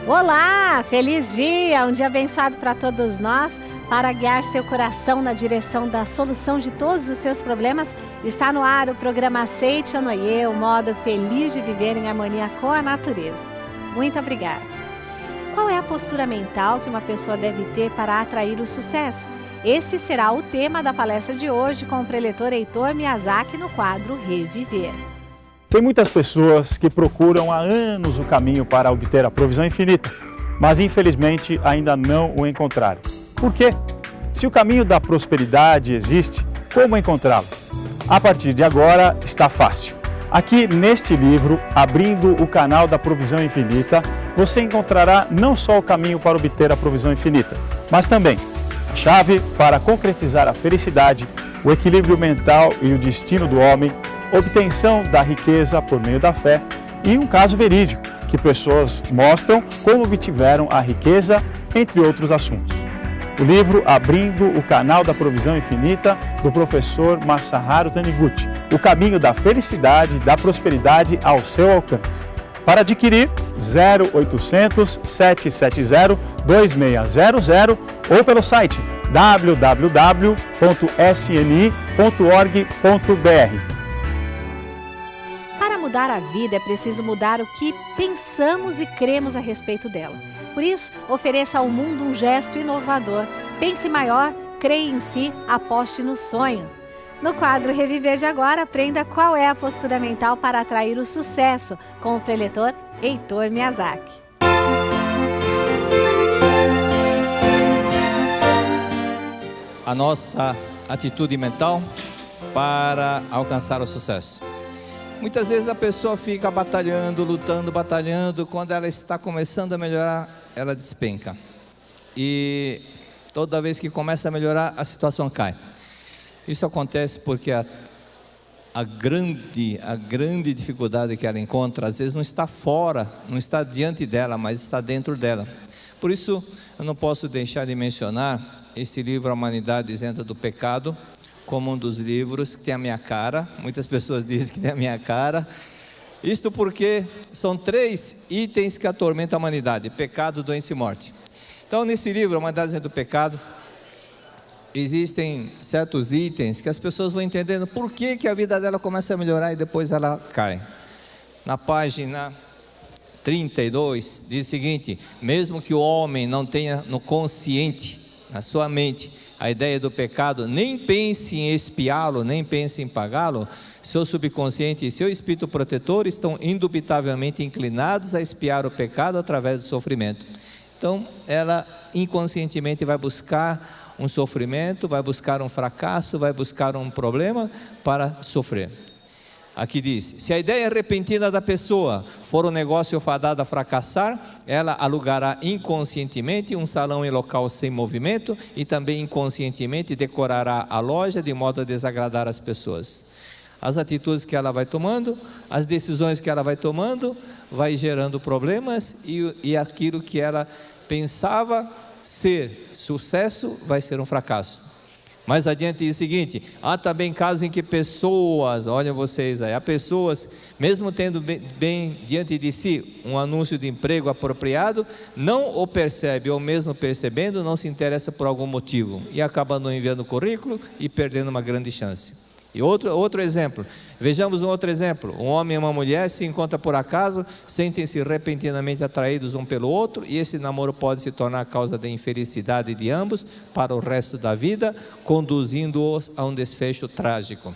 Olá, feliz dia, um dia abençoado para todos nós. Para guiar seu coração na direção da solução de todos os seus problemas, está no ar o programa Aceite Anoye, o modo feliz de viver em harmonia com a natureza. Muito obrigada. Qual é a postura mental que uma pessoa deve ter para atrair o sucesso? Esse será o tema da palestra de hoje com o preletor Heitor Miyazaki no quadro Reviver. Tem muitas pessoas que procuram há anos o caminho para obter a provisão infinita, mas infelizmente ainda não o encontraram. Por quê? Se o caminho da prosperidade existe, como encontrá-lo? A partir de agora está fácil. Aqui neste livro, Abrindo o Canal da Provisão Infinita, você encontrará não só o caminho para obter a provisão infinita, mas também a chave para concretizar a felicidade, o equilíbrio mental e o destino do homem, obtenção da riqueza por meio da fé e um caso verídico, que pessoas mostram como obtiveram a riqueza, entre outros assuntos. O livro Abrindo o Canal da Provisão Infinita, do professor Masaharu Taniguchi, o caminho da felicidade e da prosperidade ao seu alcance. Para adquirir, 0800 770 2600 ou pelo site www.sni.org.br. Para mudar a vida é preciso mudar o que pensamos e cremos a respeito dela. Por isso, ofereça ao mundo um gesto inovador. Pense maior, creia em si, aposte no sonho. No quadro Reviver de agora, aprenda qual é a postura mental para atrair o sucesso com o preletor Heitor Miyazaki. A nossa atitude mental para alcançar o sucesso. Muitas vezes a pessoa fica batalhando, lutando, batalhando. Quando ela está começando a melhorar, ela despenca. E toda vez que começa a melhorar, a situação cai. Isso acontece porque a grande dificuldade que ela encontra, às vezes não está fora, não está diante dela, mas está dentro dela. Por isso, eu não posso deixar de mencionar esse livro, A Humanidade Isenta do Pecado, como um dos livros que tem a minha cara. Muitas pessoas dizem que tem a minha cara. Isto porque são 3 itens que atormentam a humanidade: pecado, doença e morte. Então, nesse livro, A Humanidade Isenta do Pecado, existem certos itens que as pessoas vão entendendo por que a vida dela começa a melhorar e depois ela cai. Na página 32 diz o seguinte: mesmo que o homem não tenha no consciente, na sua mente, a ideia do pecado, nem pense em expiá-lo, nem pense em pagá-lo, seu subconsciente e seu espírito protetor estão indubitavelmente inclinados a expiar o pecado através do sofrimento. Então ela inconscientemente vai buscar um sofrimento, vai buscar um fracasso, vai buscar um problema para sofrer. Aqui diz: se a ideia repentina da pessoa for um negócio fadado a fracassar, ela alugará inconscientemente um salão em local sem movimento e também inconscientemente decorará a loja de modo a desagradar as pessoas. As atitudes que ela vai tomando, as decisões que ela vai tomando, vai gerando problemas e aquilo que ela pensava ser sucesso vai ser um fracasso. Mais adiante diz o seguinte: há também casos em que pessoas, olhem vocês aí, há pessoas, mesmo tendo bem diante de si um anúncio de emprego apropriado, não o percebe, ou mesmo percebendo, não se interessa por algum motivo, e acaba não enviando o currículo e perdendo uma grande chance. E outro exemplo, vejamos um outro exemplo: um homem e uma mulher se encontram por acaso, sentem-se repentinamente atraídos um pelo outro, e esse namoro pode se tornar causa da infelicidade de ambos para o resto da vida, conduzindo-os a um desfecho trágico.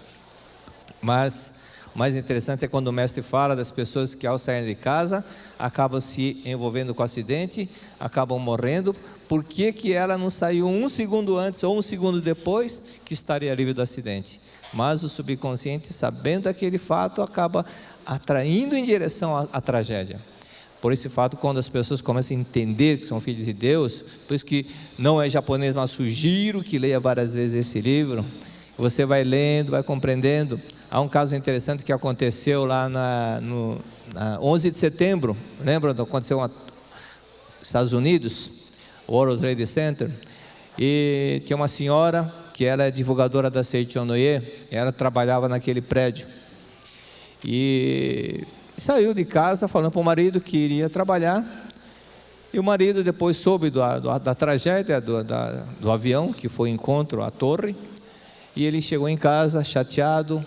Mas o mais interessante é quando o mestre fala das pessoas que ao saírem de casa acabam se envolvendo com acidente, acabam morrendo. Por que ela não saiu um segundo antes ou um segundo depois, que estaria livre do acidente? Mas o subconsciente, sabendo aquele fato, acaba atraindo em direção à tragédia. Por esse fato, quando as pessoas começam a entender que são filhos de Deus, por isso que não é japonês, mas sugiro que leia várias vezes esse livro. Você vai lendo, vai compreendendo. Há um caso interessante que aconteceu lá no 11 de setembro, lembra? Aconteceu nos Estados Unidos, World Trade Center, e tinha uma senhora que ela é divulgadora da Aceite Anoye, ela trabalhava naquele prédio, e saiu de casa falando para o marido que iria trabalhar, E o marido depois soube da tragédia do avião, que foi encontro à torre, e ele chegou em casa chateado,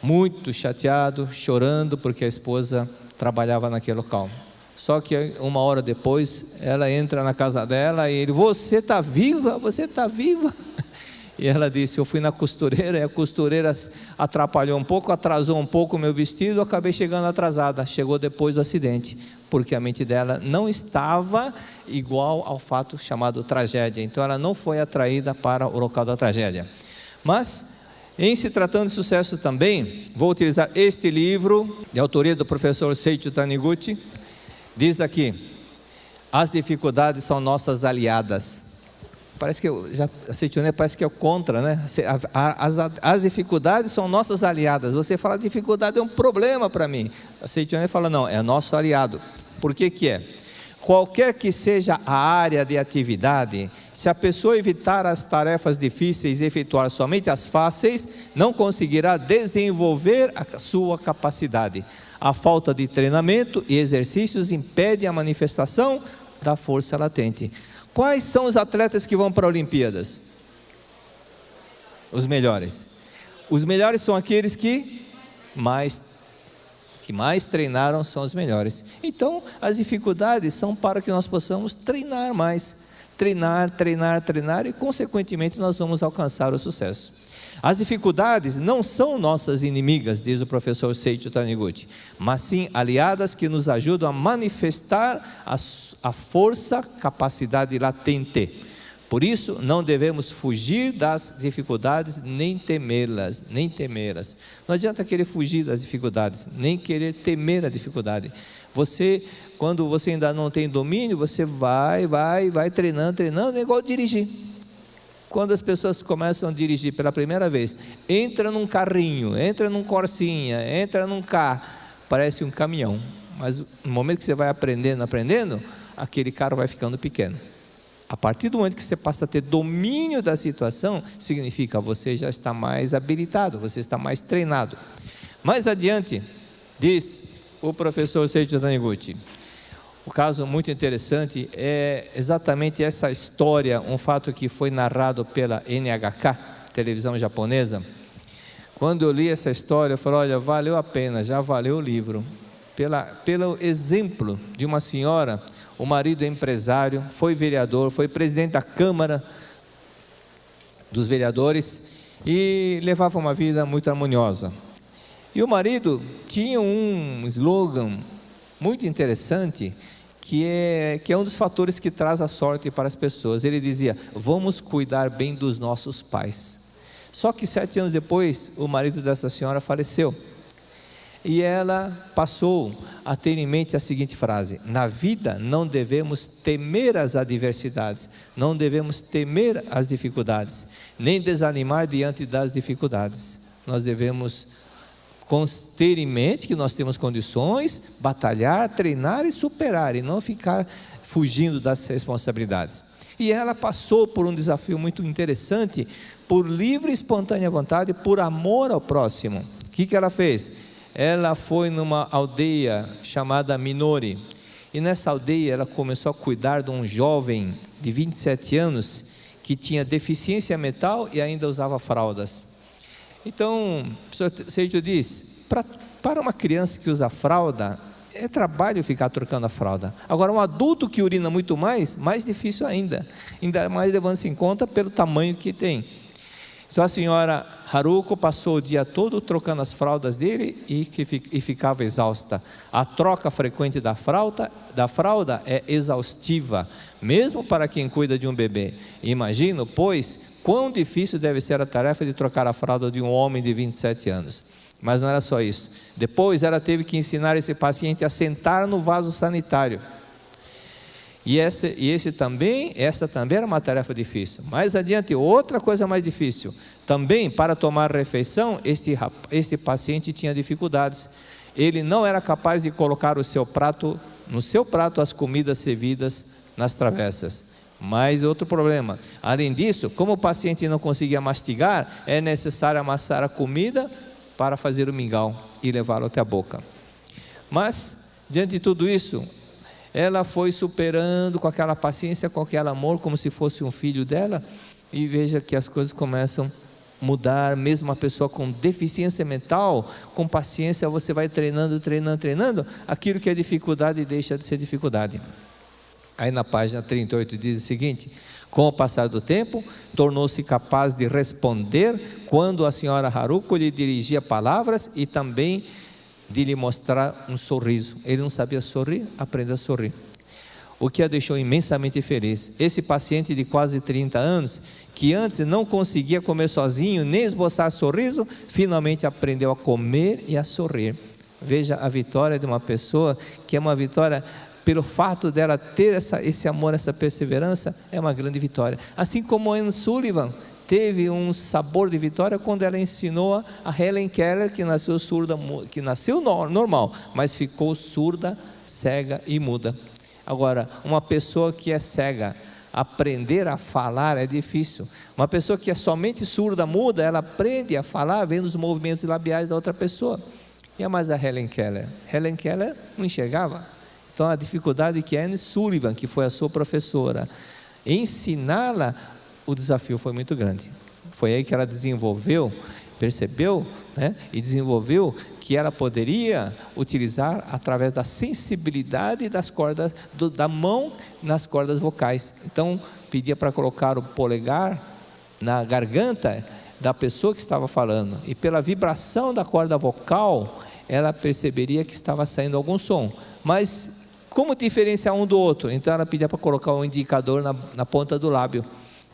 muito chateado, chorando, porque a esposa trabalhava naquele local. Só que 1 hora depois, ela entra na casa dela e ele: você está viva? Você está viva? E ela disse: eu fui na costureira, e a costureira atrapalhou um pouco, atrasou um pouco o meu vestido, eu acabei chegando atrasada. Chegou depois do acidente, porque a mente dela não estava igual ao fato chamado tragédia. Então ela não foi atraída para o local da tragédia. Mas, em se tratando de sucesso também, vou utilizar este livro, de autoria do professor Seiichi Taniguchi. Diz aqui: as dificuldades são nossas aliadas. Parece que parece que é o contra, né? As dificuldades são nossas aliadas. Você fala: dificuldade é um problema para mim. A Seiichi fala: não, é nosso aliado. Por que que é? Qualquer que seja a área de atividade, se a pessoa evitar as tarefas difíceis e efetuar somente as fáceis, não conseguirá desenvolver a sua capacidade. A falta de treinamento e exercícios impede a manifestação da força latente. Quais são os atletas que vão para as Olimpíadas? Os melhores. Os melhores são aqueles que mais treinaram, são os melhores. Então, as dificuldades são para que nós possamos treinar mais. Treinar, e consequentemente nós vamos alcançar o sucesso. As dificuldades não são nossas inimigas, diz o professor Seiichi Taniguchi, mas sim aliadas que nos ajudam a manifestar a força, capacidade latente. Por isso, não devemos fugir das dificuldades, nem temê-las. Não adianta querer fugir das dificuldades, nem querer temer a dificuldade. Quando você ainda não tem domínio, você vai treinando, é igual dirigir. Quando as pessoas começam a dirigir pela primeira vez, entra num carrinho, entra num Corsinha, entra num carro, parece um caminhão. Mas no momento que você vai aprendendo, aquele carro vai ficando pequeno. A partir do momento que você passa a ter domínio da situação, significa que você já está mais habilitado, você está mais treinado. Mais adiante, diz o professor Seiichi Taniguchi, o caso muito interessante é exatamente essa história, um fato que foi narrado pela NHK, televisão japonesa. Quando eu li essa história, eu falei: olha, valeu a pena, já valeu o livro. Pelo exemplo de uma senhora, o marido é empresário, foi vereador, foi presidente da Câmara dos Vereadores e levava uma vida muito harmoniosa. E o marido tinha um slogan muito interessante, que é um dos fatores que traz a sorte para as pessoas. Ele dizia: vamos cuidar bem dos nossos pais. Só que 7 anos depois, o marido dessa senhora faleceu. E ela passou a ter em mente a seguinte frase: na vida não devemos temer as adversidades, não devemos temer as dificuldades, nem desanimar diante das dificuldades. Nós devemos ter em mente que nós temos condições, batalhar, treinar e superar, e não ficar fugindo das responsabilidades. E ela passou por um desafio muito interessante, por livre e espontânea vontade, por amor ao próximo. O que ela fez? Ela foi numa aldeia chamada Minori, e nessa aldeia ela começou a cuidar de um jovem de 27 anos, que tinha deficiência mental e ainda usava fraldas. Então, o professor Seiichi diz: para uma criança que usa fralda, é trabalho ficar trocando a fralda. Agora, um adulto que urina muito mais difícil ainda mais levando-se em conta pelo tamanho que tem. Então a senhora Haruko passou o dia todo trocando as fraldas dele e ficava exausta. A troca frequente da fralda é exaustiva, mesmo para quem cuida de um bebê. Imagino, pois, quão difícil deve ser a tarefa de trocar a fralda de um homem de 27 anos. Mas não era só isso. Depois ela teve que ensinar esse paciente a sentar no vaso sanitário. E essa também era uma tarefa difícil. Mais adiante, outra coisa mais difícil. Também, para tomar refeição, este paciente tinha dificuldades. Ele não era capaz de colocar no seu prato as comidas servidas nas travessas. Mais outro problema. Além disso, como o paciente não conseguia mastigar, é necessário amassar a comida para fazer o mingau e levá-lo até a boca. Mas, diante de tudo isso, ela foi superando com aquela paciência, com aquele amor, como se fosse um filho dela, e veja que as coisas começam a mudar. Mesmo uma pessoa com deficiência mental, com paciência você vai treinando, aquilo que é dificuldade deixa de ser dificuldade. Aí na página 38 diz o seguinte: com o passar do tempo, tornou-se capaz de responder quando a senhora Haruko lhe dirigia palavras e também de lhe mostrar um sorriso. Ele não sabia sorrir, aprendeu a sorrir, o que a deixou imensamente feliz. Esse paciente de quase 30 anos, que antes não conseguia comer sozinho, nem esboçar sorriso, finalmente aprendeu a comer e a sorrir. Veja a vitória de uma pessoa, que é uma vitória pelo fato dela ter esse amor, essa perseverança, é uma grande vitória. Assim como Anne Sullivan teve um sabor de vitória quando ela ensinou a Helen Keller, que nasceu surda, que nasceu normal, mas ficou surda, cega e muda. Agora, uma pessoa que é cega, aprender a falar é difícil. Uma pessoa que é somente surda, muda, ela aprende a falar vendo os movimentos labiais da outra pessoa. E é mais a Helen Keller. Helen Keller não enxergava. Então a dificuldade que Anne Sullivan, que foi a sua professora, ensiná-la, o desafio foi muito grande. Foi aí que ela desenvolveu, percebeu, e desenvolveu que ela poderia utilizar através da sensibilidade das cordas, da mão nas cordas vocais. Então pedia para colocar o polegar na garganta da pessoa que estava falando, e pela vibração da corda vocal, ela perceberia que estava saindo algum som. Mas como diferenciar um do outro? Então ela pedia para colocar um indicador na ponta do lábio.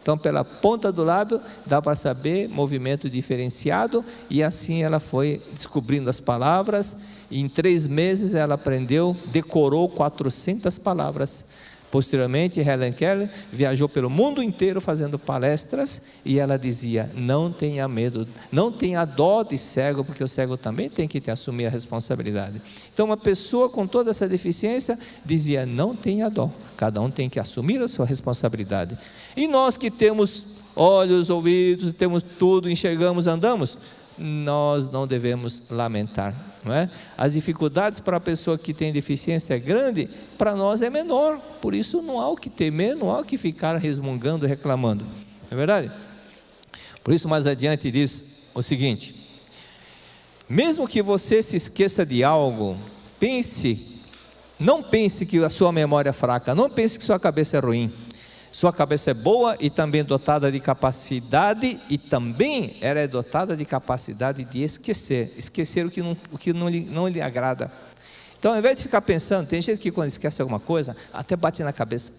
Então pela ponta do lábio dá para saber movimento diferenciado, e assim ela foi descobrindo as palavras, e em 3 meses ela aprendeu, decorou 400 palavras. Posteriormente, Helen Keller viajou pelo mundo inteiro fazendo palestras, e ela dizia: não tenha medo, não tenha dó de cego, porque o cego também tem que assumir a responsabilidade. Então uma pessoa com toda essa deficiência dizia: não tenha dó, cada um tem que assumir a sua responsabilidade. E nós que temos olhos, ouvidos, temos tudo, enxergamos, andamos, nós não devemos lamentar, não é? As dificuldades para a pessoa que tem deficiência é grande, para nós é menor. Por isso não há o que temer, não há o que ficar resmungando, reclamando, não é verdade? Por isso mais adiante diz o seguinte: mesmo que você se esqueça de algo, não pense que a sua memória é fraca, não pense que sua cabeça é ruim. Sua cabeça é boa e também dotada de capacidade, e também ela é dotada de capacidade de esquecer o que não lhe agrada. Então, ao invés de ficar pensando, tem gente que quando esquece alguma coisa, até bate na cabeça,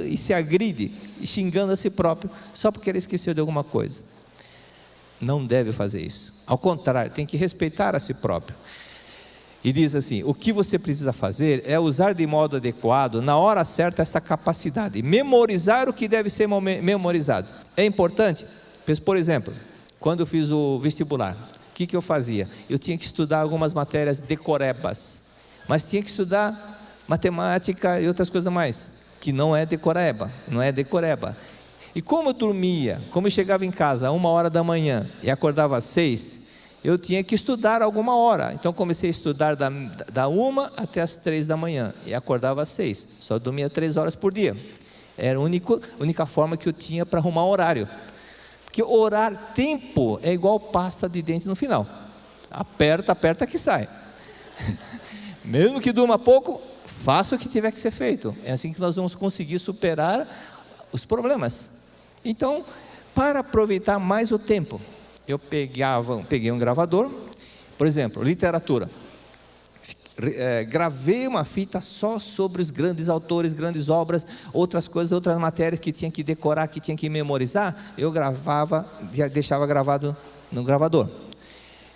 e se agride, e xingando a si próprio, só porque ele esqueceu de alguma coisa. Não deve fazer isso. Ao contrário, tem que respeitar a si próprio. E diz assim: o que você precisa fazer é usar de modo adequado, na hora certa, essa capacidade, memorizar o que deve ser memorizado. É importante. Por exemplo, quando eu fiz o vestibular, o que eu fazia? Eu tinha que estudar algumas matérias decorebas, mas tinha que estudar matemática e outras coisas mais, que não é decoreba. E como eu dormia, como eu chegava em casa 1h da manhã e acordava às 6h, eu tinha que estudar alguma hora. Então comecei a estudar da 1 até as 3 da manhã e acordava às 6. Só dormia 3 horas por dia. Era a única forma que eu tinha para arrumar horário. Porque orar tempo é igual pasta de dente no final. Aperta que sai. Mesmo que durma pouco, faça o que tiver que ser feito. É assim que nós vamos conseguir superar os problemas. Então, para aproveitar mais o tempo, eu peguei um gravador, por exemplo, literatura. Gravei uma fita só sobre os grandes autores, grandes obras, outras coisas, outras matérias que tinha que decorar, que tinha que memorizar. Eu gravava, deixava gravado no gravador.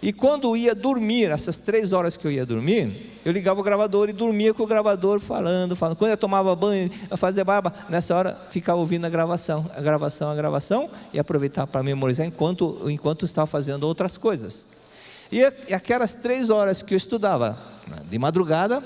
E quando ia dormir, essas 3 horas que eu ia dormir, eu ligava o gravador e dormia com o gravador falando. Quando eu tomava banho, eu fazia barba, nessa hora ficava ouvindo a gravação, e aproveitava para memorizar enquanto estava fazendo outras coisas. E aquelas 3 horas que eu estudava de madrugada,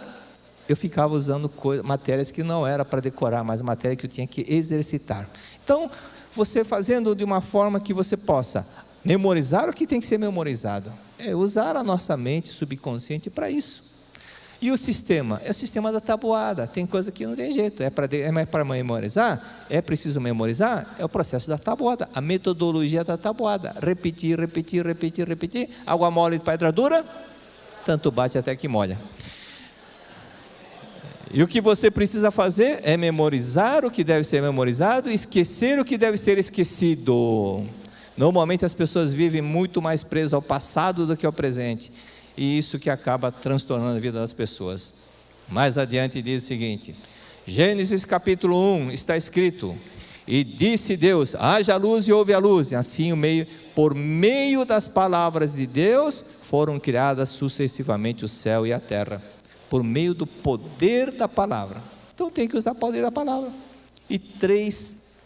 eu ficava usando matérias que não era para decorar, mas matéria que eu tinha que exercitar. Então, você fazendo de uma forma que você possa memorizar o que tem que ser memorizado, usar a nossa mente subconsciente para isso. E o sistema? É o sistema da tabuada. Tem coisa que não tem jeito. É para memorizar? É preciso memorizar? É o processo da tabuada. A metodologia da tabuada. Repetir, repetir, repetir, repetir. Água mole de pedra dura, tanto bate até que molha. E o que você precisa fazer é memorizar o que deve ser memorizado e esquecer o que deve ser esquecido. Normalmente as pessoas vivem muito mais presas ao passado do que ao presente. E isso que acaba transtornando a vida das pessoas. Mais adiante diz o seguinte: Gênesis capítulo 1 está escrito: e disse Deus, haja luz e houve a luz. E assim por meio das palavras de Deus foram criadas sucessivamente o céu e a terra. Por meio do poder da palavra. Então tem que usar o poder da palavra. E três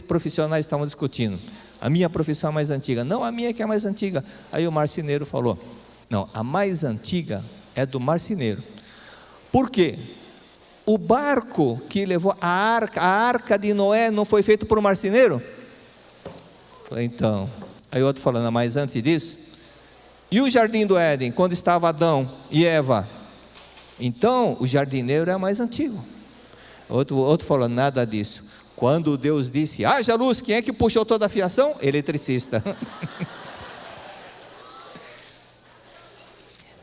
profissionais estavam discutindo. A minha profissão é mais antiga. Não, a minha que é a mais antiga. Aí o marceneiro falou: não, a mais antiga é do marceneiro. Por quê? O barco que levou a arca de Noé não foi feito por um marceneiro? Falei, então. Aí o outro falando, mas antes disso. E o jardim do Éden, quando estava Adão e Eva? Então, o jardineiro é mais antigo. Outro falou, nada disso. Quando Deus disse, haja luz, quem é que puxou toda a fiação? Eletricista.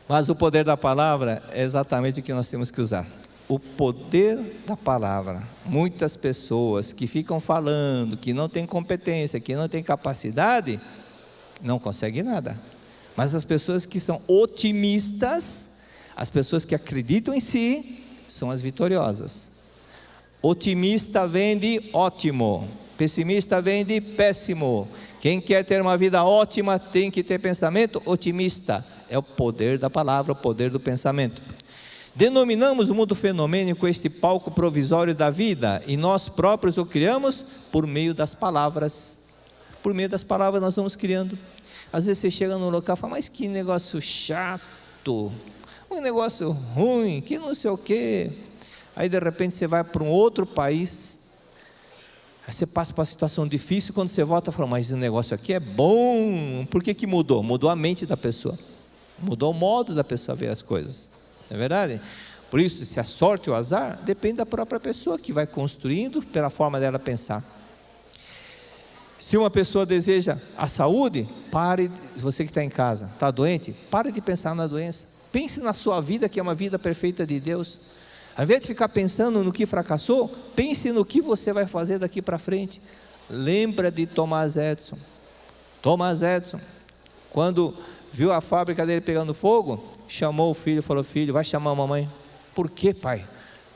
Mas o poder da palavra é exatamente o que nós temos que usar. O poder da palavra. Muitas pessoas que ficam falando, que não têm competência, que não têm capacidade, não conseguem nada. Mas as pessoas que são otimistas, as pessoas que acreditam em si, são as vitoriosas. Otimista vem de ótimo, pessimista vem de péssimo. Quem quer ter uma vida ótima tem que ter pensamento otimista. É o poder da palavra, o poder do pensamento. Denominamos o mundo fenomênico este palco provisório da vida, e nós próprios o criamos por meio das palavras. Por meio das palavras nós vamos criando. Às vezes você chega no local e fala, mas que negócio chato, um negócio ruim, que não sei o quê. Aí de repente você vai para um outro país, aí você passa por uma situação difícil, quando você volta fala, mas esse negócio aqui é bom. Por que mudou? Mudou a mente da pessoa, mudou o modo da pessoa ver as coisas, não é verdade? Por isso, se a sorte ou o azar, depende da própria pessoa que vai construindo pela forma dela pensar. Se uma pessoa deseja a saúde, pare, você que está em casa, está doente, pare de pensar na doença, pense na sua vida, que é uma vida perfeita de Deus. Ao invés de ficar pensando no que fracassou, pense no que você vai fazer daqui para frente. Lembra de Thomas Edison. Thomas Edison, quando viu a fábrica dele pegando fogo, chamou o filho e falou, filho, vai chamar a mamãe. Por quê, pai?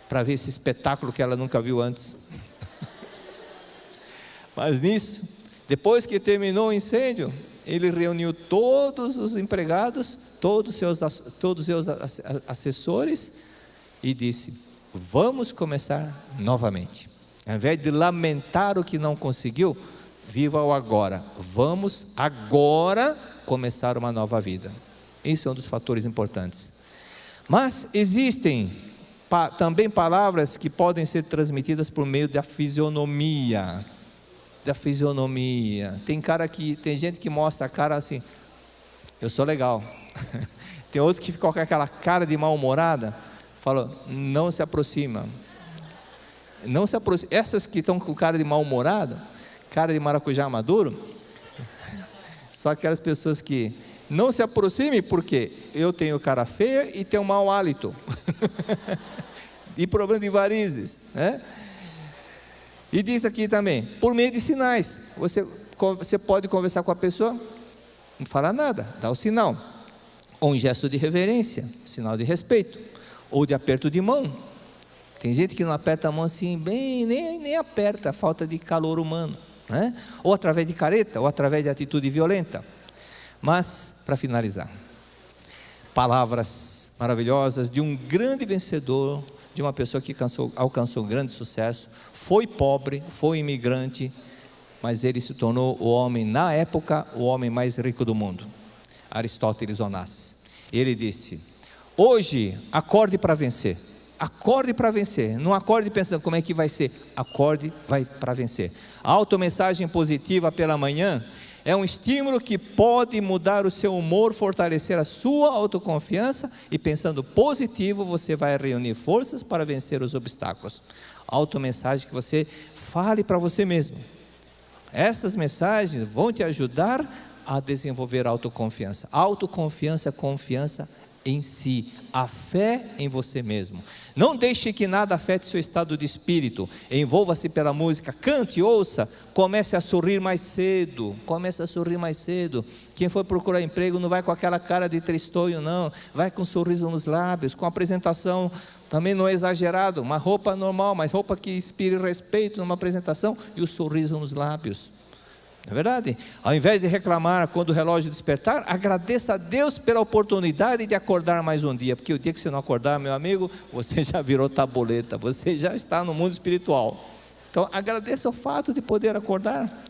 Para ver esse espetáculo que ela nunca viu antes. Mas nisso, depois que terminou o incêndio, ele reuniu todos os empregados, todos os seus assessores, e disse, vamos começar novamente. Ao invés de lamentar o que não conseguiu, viva o agora. Vamos agora começar uma nova vida. Esse é um dos fatores importantes. Mas existem também palavras que podem ser transmitidas por meio da fisionomia. Tem gente que mostra a cara assim, eu sou legal. Tem outros que ficam com aquela cara de mal-humorada, falam, não se aproxima. Não se aproxima. Essas que estão com cara de mal-humorada, cara de maracujá maduro, só aquelas pessoas que não se aproximem, porque eu tenho cara feia e tenho mau hálito. E problema de varizes, né? E diz aqui também, por meio de sinais, você pode conversar com a pessoa, não falar nada, dá o sinal, ou um gesto de reverência, sinal de respeito, ou de aperto de mão. Tem gente que não aperta a mão assim, bem, nem aperta, falta de calor humano, né? Ou através de careta, ou através de atitude violenta. Mas, para finalizar, palavras maravilhosas de um grande vencedor, de uma pessoa que alcançou grande sucesso, foi pobre, foi imigrante, mas ele se tornou o homem, na época, o homem mais rico do mundo, Aristóteles Onassis. Ele disse, hoje, acorde para vencer, não acorde pensando como é que vai ser, acorde para vencer. A automensagem positiva pela manhã É um estímulo que pode mudar o seu humor, fortalecer a sua autoconfiança e pensando positivo, você vai reunir forças para vencer os obstáculos. Automensagem que você fale para você mesmo. Essas mensagens vão te ajudar a desenvolver autoconfiança. Autoconfiança é confiança em si, a fé em você mesmo. Não deixe que nada afete seu estado de espírito. Envolva-se pela música, cante, ouça, comece a sorrir mais cedo. Comece a sorrir mais cedo. Quem for procurar emprego não vai com aquela cara de tristonho, não. Vai com um sorriso nos lábios, com apresentação também não é exagerado, uma roupa normal, mas roupa que inspire respeito numa apresentação e o sorriso nos lábios. Não é verdade? Ao invés de reclamar quando o relógio despertar, agradeça a Deus pela oportunidade de acordar mais um dia, porque o dia que você não acordar, meu amigo, você já virou tabuleta, você já está no mundo espiritual. Então agradeça o fato de poder acordar.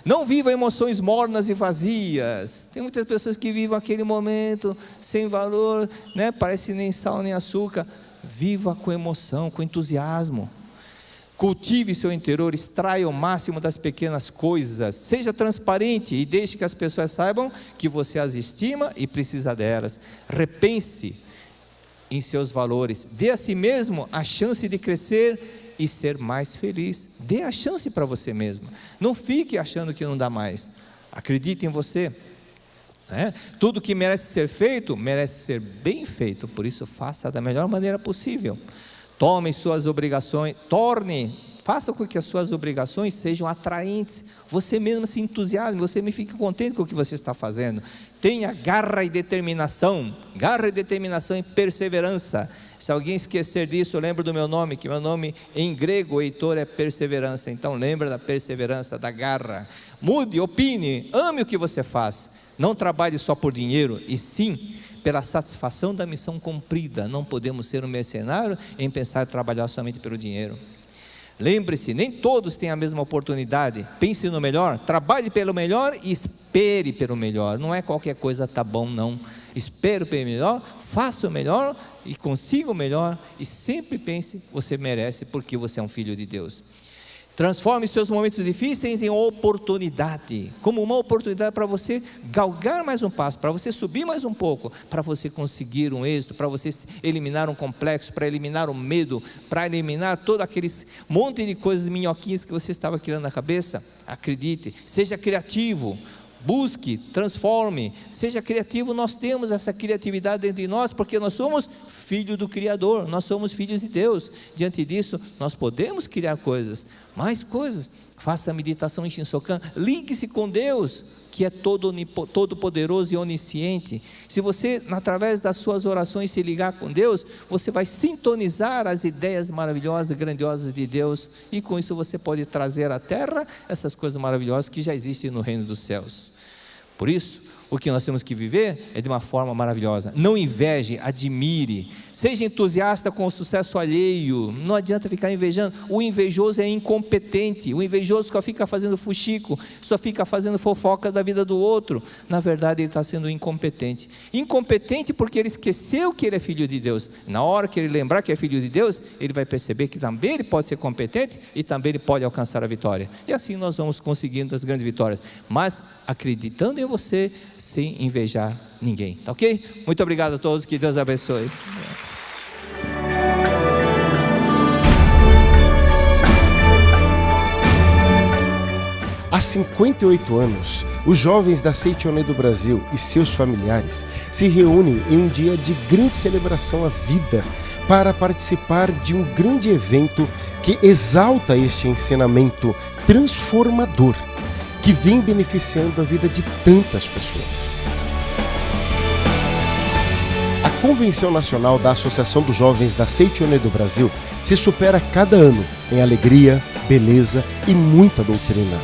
Não viva emoções mornas e vazias. Tem muitas pessoas que vivem aquele momento sem valor, né? Parece nem sal nem açúcar. Viva com emoção, com entusiasmo. Cultive seu interior, extraia o máximo das pequenas coisas, seja transparente e deixe que as pessoas saibam que você as estima e precisa delas. Repense em seus valores, dê a si mesmo a chance de crescer e ser mais feliz. Dê a chance para você mesmo, não fique achando que não dá mais, acredite em você. Tudo que merece ser feito, merece ser bem feito, por isso faça da melhor maneira possível. Tome suas obrigações, faça com que as suas obrigações sejam atraentes, você mesmo se entusiasme, você me fique contente com o que você está fazendo. Tenha garra e determinação e perseverança. Se alguém esquecer disso, lembra do meu nome, que meu nome em grego, Heitor, é perseverança. Então lembra da perseverança, da garra. Mude, opine, ame o que você faz. Não trabalhe só por dinheiro, e sim pela satisfação da missão cumprida. Não podemos ser um mercenário em pensar em trabalhar somente pelo dinheiro. Lembre-se, nem todos têm a mesma oportunidade. Pense no melhor, trabalhe pelo melhor e espere pelo melhor. Não é qualquer coisa tá bom, não. Espere pelo melhor, faça o melhor e consiga o melhor. E sempre pense, você merece, porque você é um filho de Deus. Transforme seus momentos difíceis em oportunidade, como uma oportunidade para você galgar mais um passo, para você subir mais um pouco, para você conseguir um êxito, para você eliminar um complexo, para eliminar o medo, para eliminar todo aqueles monte de coisas minhoquinhas que você estava criando na cabeça. Acredite, seja criativo, busque, transforme, seja criativo. Nós temos essa criatividade dentro de nós, porque nós somos filhos do Criador, nós somos filhos de Deus. Diante disso, nós podemos criar coisas, mais coisas. Faça a meditação em Shinsokan, ligue-se com Deus, que é todo poderoso e onisciente. Se você, através das suas orações, se ligar com Deus, você vai sintonizar as ideias maravilhosas, grandiosas de Deus, e com isso você pode trazer à terra essas coisas maravilhosas que já existem no reino dos céus. Por isso, o que nós temos que viver é de uma forma maravilhosa. Não inveje, admire, seja entusiasta com o sucesso alheio. Não adianta ficar invejando. O invejoso é incompetente, o invejoso só fica fazendo fuxico, só fica fazendo fofoca da vida do outro. Na verdade, ele está sendo incompetente. Incompetente porque ele esqueceu que ele é filho de Deus. Na hora que ele lembrar que é filho de Deus, ele vai perceber que também ele pode ser competente e também ele pode alcançar a vitória. E assim nós vamos conseguindo as grandes vitórias, mas acreditando em você, sem invejar ninguém, tá ok? Muito obrigado a todos, que Deus abençoe. Há 58 anos, os jovens da Seichoné do Brasil e seus familiares se reúnem em um dia de grande celebração à vida para participar de um grande evento que exalta este ensinamento transformador, que vem beneficiando a vida de tantas pessoas. A Convenção Nacional da Associação dos Jovens da Seichoné do Brasil se supera cada ano em alegria, beleza e muita doutrina.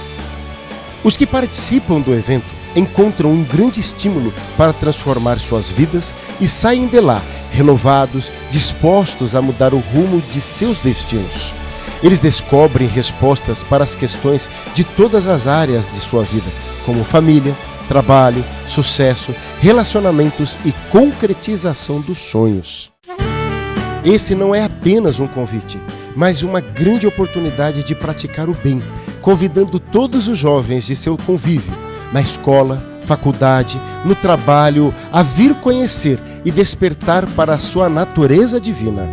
Os que participam do evento encontram um grande estímulo para transformar suas vidas e saem de lá renovados, dispostos a mudar o rumo de seus destinos. Eles descobrem respostas para as questões de todas as áreas de sua vida, como família, trabalho, sucesso, relacionamentos e concretização dos sonhos. Esse não é apenas um convite, mas uma grande oportunidade de praticar o bem, convidando todos os jovens de seu convívio, na escola, faculdade, no trabalho, a vir conhecer e despertar para a sua natureza divina.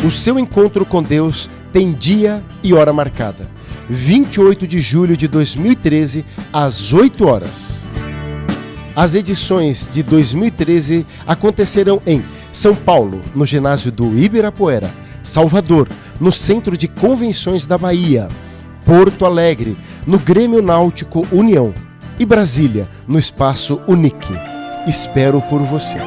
O seu encontro com Deus tem dia e hora marcada. 28 de julho de 2013, às 8 horas. As edições de 2013 acontecerão em São Paulo, no ginásio do Ibirapuera, Salvador, no Centro de Convenções da Bahia, Porto Alegre, no Grêmio Náutico União e Brasília, no Espaço Unique. Espero por você.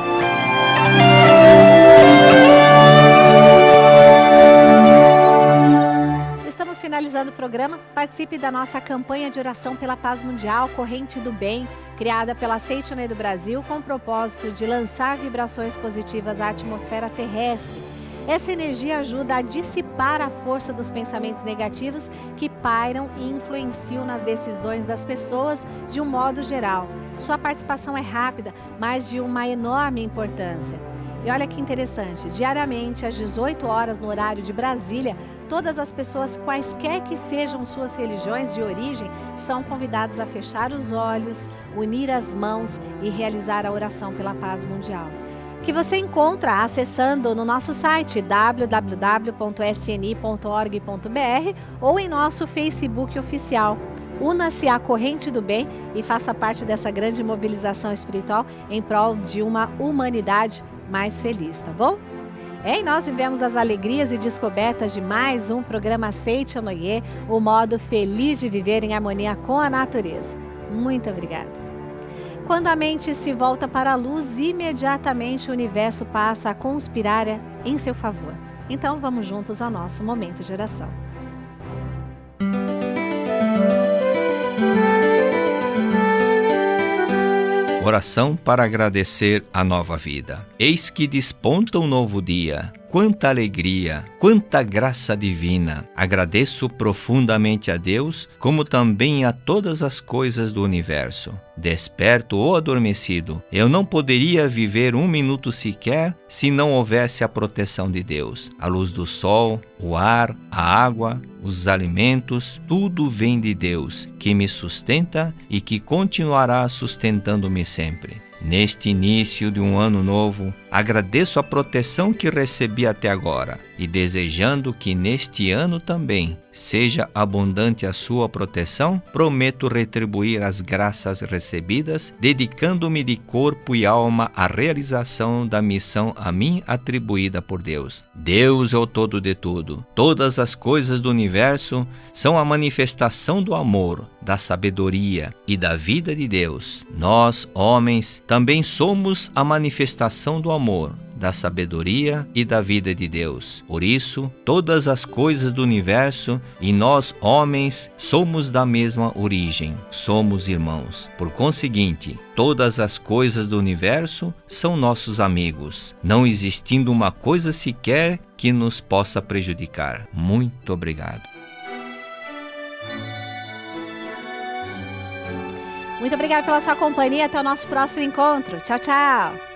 Estamos finalizando o programa. Participe da nossa campanha de oração pela paz mundial, Corrente do Bem, criada pela Seitonê do Brasil com o propósito de lançar vibrações positivas à atmosfera terrestre. Essa energia ajuda a dissipar a força dos pensamentos negativos que pairam e influenciam nas decisões das pessoas de um modo geral. Sua participação é rápida, mas de uma enorme importância. E olha que interessante, diariamente às 18 horas no horário de Brasília, todas as pessoas, quaisquer que sejam suas religiões de origem, são convidadas a fechar os olhos, unir as mãos e realizar a oração pela paz mundial, que você encontra acessando no nosso site www.sni.org.br ou em nosso Facebook oficial. Una-se à Corrente do Bem e faça parte dessa grande mobilização espiritual em prol de uma humanidade mais feliz, tá bom? E nós vivemos as alegrias e descobertas de mais um programa Seitio Noye, o modo feliz de viver em harmonia com a natureza. Muito obrigada. Quando a mente se volta para a luz, imediatamente o universo passa a conspirar em seu favor. Então vamos juntos ao nosso momento de oração. Oração para agradecer a nova vida. Eis que desponta um novo dia. Quanta alegria, quanta graça divina. Agradeço profundamente a Deus, como também a todas as coisas do universo. Desperto ou adormecido, eu não poderia viver um minuto sequer se não houvesse a proteção de Deus. A luz do sol, o ar, a água, os alimentos, tudo vem de Deus, que me sustenta e que continuará sustentando-me sempre. Neste início de um ano novo, agradeço a proteção que recebi até agora e desejando que neste ano também seja abundante a sua proteção, prometo retribuir as graças recebidas, dedicando-me de corpo e alma à realização da missão a mim atribuída por Deus. Deus é o todo de tudo. Todas as coisas do universo são a manifestação do amor, da sabedoria e da vida de Deus. Nós, homens, também somos a manifestação do amor, da sabedoria e da vida de Deus. Por isso, todas as coisas do universo e nós, homens, somos da mesma origem, somos irmãos. Por conseguinte, todas as coisas do universo são nossos amigos, não existindo uma coisa sequer que nos possa prejudicar. Muito obrigado. Muito obrigada pela sua companhia. Até o nosso próximo encontro. Tchau, tchau.